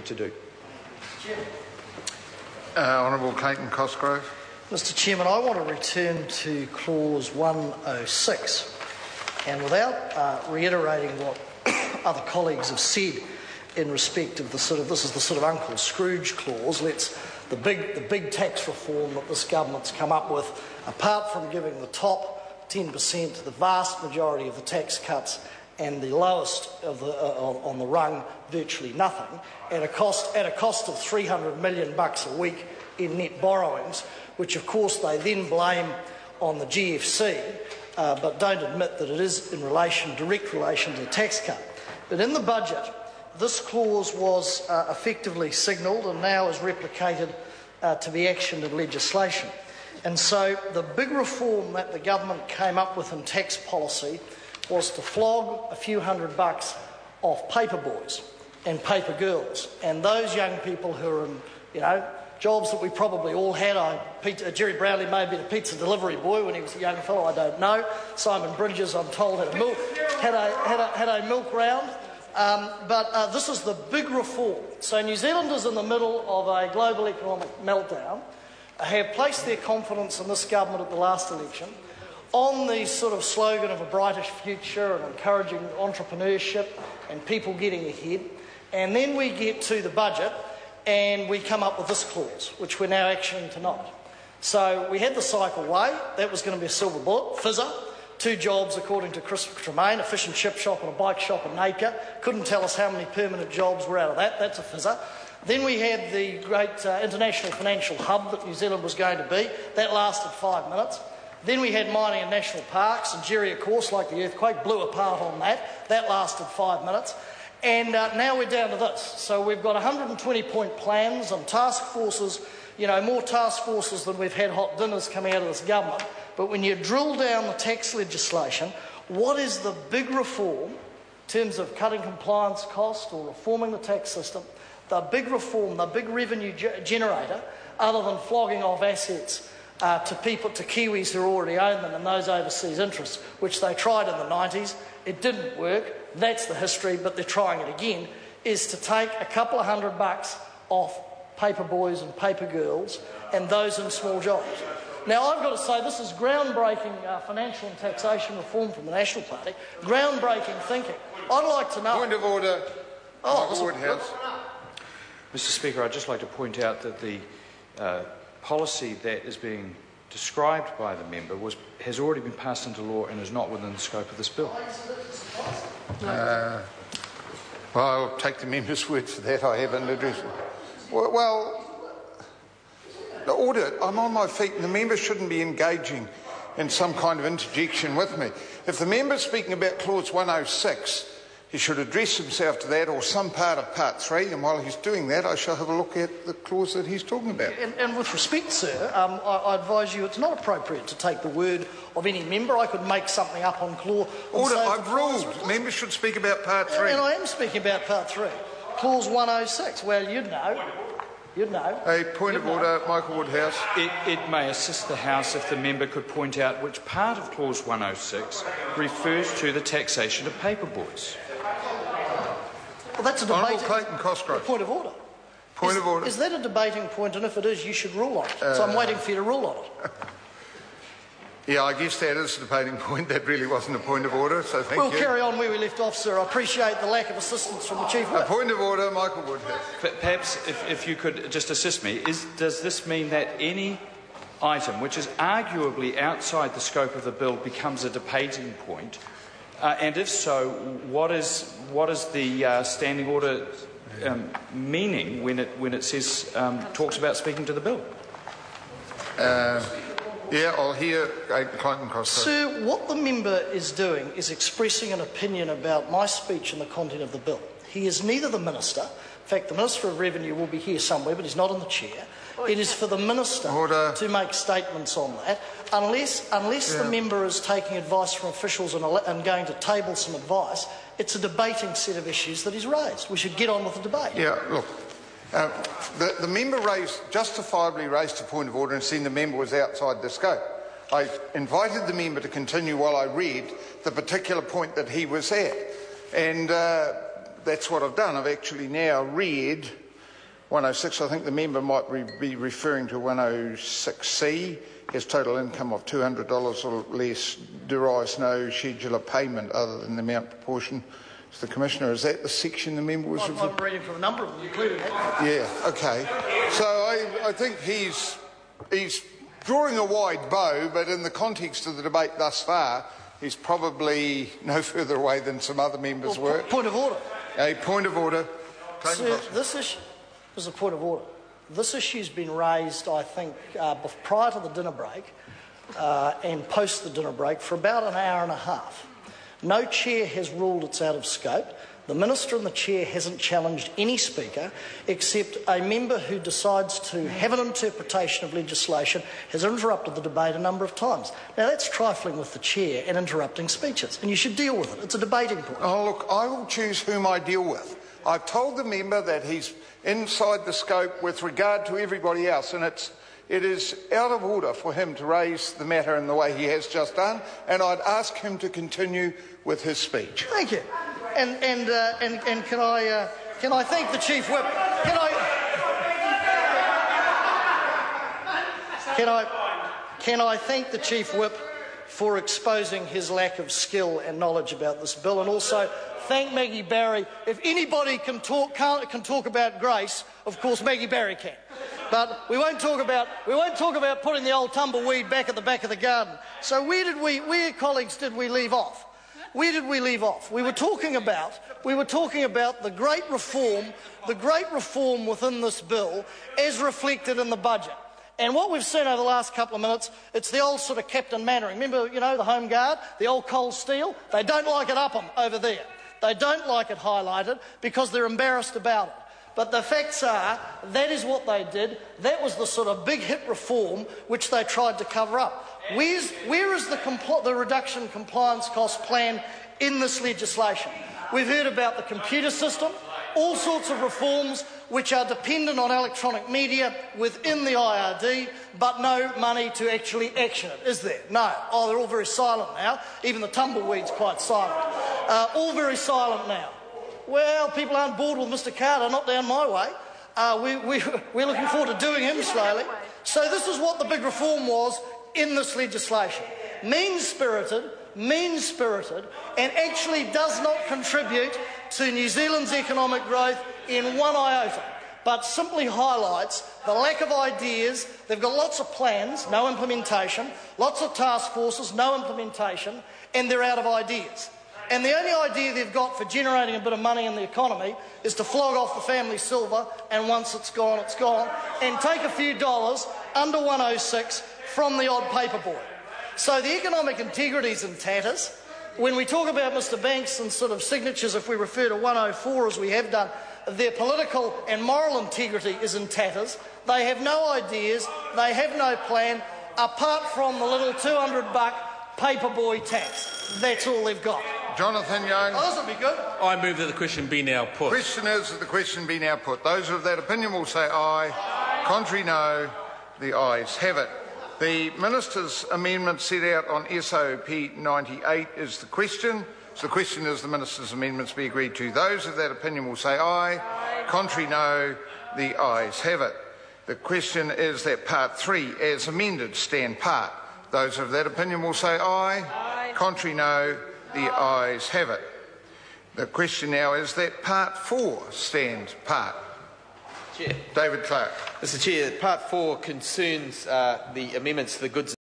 to do. Honourable Clayton Cosgrove. Mr Chairman, I want to return to clause 106, and without reiterating what other colleagues have said in respect of this is the sort of Uncle Scrooge clause. The big tax reform that this government's come up with, apart from giving the top 10% the vast majority of the tax cuts and the lowest on the rung virtually nothing, at a cost of $300 million a week in net borrowings, which of course they then blame on the GFC, but don't admit that it is in direct relation to the tax cut. But in the budget, this clause was effectively signalled and now is replicated to be actioned in legislation. And so the big reform that the government came up with in tax policy was to flog a few $100 off paper boys and paper girls, and those young people who are in, jobs that we probably all had. Jerry Brownlee may have been a pizza delivery boy when he was a young fellow, I don't know. Simon Bridges, I'm told, had a milk round. But this is the big reform. So New Zealanders in the middle of a global economic meltdown have placed their confidence in this government at the last election on the sort of slogan of a brighter future and encouraging entrepreneurship and people getting ahead. And then we get to the budget and we come up with this clause, which we're now actioning tonight. So we had the cycle way. That was going to be a silver bullet, fizzer. 2 jobs, according to Chris Tremaine, a fish and chip shop and a bike shop in Nacre. Couldn't tell us how many permanent jobs were out of that. That's a fizzer. Then we had the great international financial hub that New Zealand was going to be. That lasted 5 minutes. Then we had mining and national parks, and Jerry, of course, like the earthquake, blew apart on that. That lasted 5 minutes. And now we're down to this. So we've got 120-point plans and task forces, more task forces than we've had hot dinners coming out of this government. But when you drill down the tax legislation, what is the big reform in terms of cutting compliance costs or reforming the tax system? The big reform, the big revenue generator, other than flogging off assets to Kiwis who already own them and those overseas interests, which they tried in the 90s. It didn't work. That's the history, but they're trying it again, is to take a couple of $100 off paper boys and paper girls and those in small jobs. Now, I've got to say, this is groundbreaking financial and taxation reform from the National Party. Groundbreaking thinking. I'd like to know... Point of order. Woodhouse. Mr Speaker, I'd just like to point out that the policy that is being described by the member has already been passed into law and is not within the scope of this bill. Well, I'll take the member's word for that. I haven't addressed it. Well, the order, I'm on my feet, and the member shouldn't be engaging in some kind of interjection with me. If the member's speaking about clause 106, he should address himself to that or some part of part 3, and while he's doing that, I shall have a look at the clause that he's talking about. And with respect, sir, I advise you it's not appropriate to take the word of any member. I could make something up on clause... Order, I've ruled. Members should speak about part 3. And I am speaking about part 3. Clause 106. Well, you'd know. A point of order, Michael Woodhouse. It may assist the House if the member could point out which part of clause 106 refers to the taxation of paper boys. Well, that's a debate. Honourable Clayton Cosgrove. Point of order. Point of order. Is that a debating point? And if it is, you should rule on it. So I'm waiting for you to rule on it. Yeah, I guess that is a debating point. That really wasn't a point of order, so thank you. We'll carry on where we left off, sir. I appreciate the lack of assistance from the Chief Whip. A point of order, Michael Woodhouse. Perhaps if you could just assist me, does this mean that any item which is arguably outside the scope of the bill becomes a debating point? And if so, what is the standing order meaning when it says talks about speaking to the bill? Yeah, I'll hear Clayton Cosgrove. Sir, what the member is doing is expressing an opinion about my speech and the content of the bill. He is neither the Minister. In fact, the Minister of Revenue will be here somewhere, but he's not in the chair. It is for the Minister to make statements on that. Unless the member is taking advice from officials and going to table some advice, it's a debating set of issues that he's raised. We should get on with the debate. Yeah, look. The member justifiably raised a point of order and saying the member was outside the scope. I invited the member to continue while I read the particular point that he was at. And that's what I've done. I've actually now read 106. I think the member might be referring to 106C. His total income of $200 or less derives no schedule of payment other than the amount proportion to the Commissioner. Is that the section the member was referring to? I'm reading from a number of them, including that. Yeah, okay. So I think he's drawing a wide bow, but in the context of the debate thus far, he's probably no further away than some other members were. Point of order. A point of order. So this is a point of order. This issue's been raised, I think, prior to the dinner break and post the dinner break for about an hour and a half. No chair has ruled it's out of scope. The Minister and the Chair hasn't challenged any speaker except a member who decides to have an interpretation of legislation has interrupted the debate a number of times. Now that's trifling with the Chair and interrupting speeches, and you should deal with it. It's a debating point. Oh, look, I will choose whom I deal with. I've told the member that he's inside the scope with regard to everybody else, and it is out of order for him to raise the matter in the way he has just done, and I'd ask him to continue with his speech. Thank you. And can I thank the Chief Whip? Can I thank the Chief Whip for exposing his lack of skill and knowledge about this bill, and also thank Maggie Barry. If anybody can talk about grace, of course Maggie Barry can. But we won't talk about putting the old tumbleweed back at the back of the garden. So where colleagues did we leave off? Where did we leave off? We were talking about the great reform within this bill as reflected in the budget. And what we've seen over the last couple of minutes, it's the old sort of Captain Mannering. Remember, the Home Guard, the old cold steel? They don't like it up 'em over there. They don't like it highlighted because they're embarrassed about it. But the facts are, that is what they did. That was the sort of big hit reform which they tried to cover up. Where is the reduction compliance cost plan in this legislation? We've heard about the computer system, all sorts of reforms which are dependent on electronic media within the IRD, but no money to actually action it, is there? No. Oh, they're all very silent now. Even the tumbleweed's quite silent. All very silent now. Well, people aren't bored with Mr Carter, not down my way. We're looking forward to doing him slowly. So this is what the big reform was in this legislation. Mean-spirited, and actually does not contribute to New Zealand's economic growth in one iota, but simply highlights the lack of ideas. They've got lots of plans, no implementation, lots of task forces, no implementation, and they're out of ideas. And the only idea they've got for generating a bit of money in the economy is to flog off the family silver, and once it's gone, and take a few dollars under 106 from the odd paper boy. So the economic integrity is in tatters. When we talk about Mr Banks and sort of signatures, if we refer to 104 as we have done, their political and moral integrity is in tatters. They have no ideas, they have no plan, apart from the little $200 paperboy tax. That's all they've got. Jonathan Young. Oh, this will be good. I move that the question be now put. Question is that the question be now put. Those of that opinion will say aye. Contrary, no. The ayes have it. The Minister's amendment set out on SOP 98 is the question. So the question is the Minister's amendments be agreed to. Those of that opinion will say aye. Contrary, no. The ayes have it. The question is that Part 3, as amended, stand part. Those of that opinion will say aye. Contrary, no. The ayes have it. The question now is that Part 4 stand part. Chair. David Clark. Mr Chair, Part 4 concerns the amendments to the goods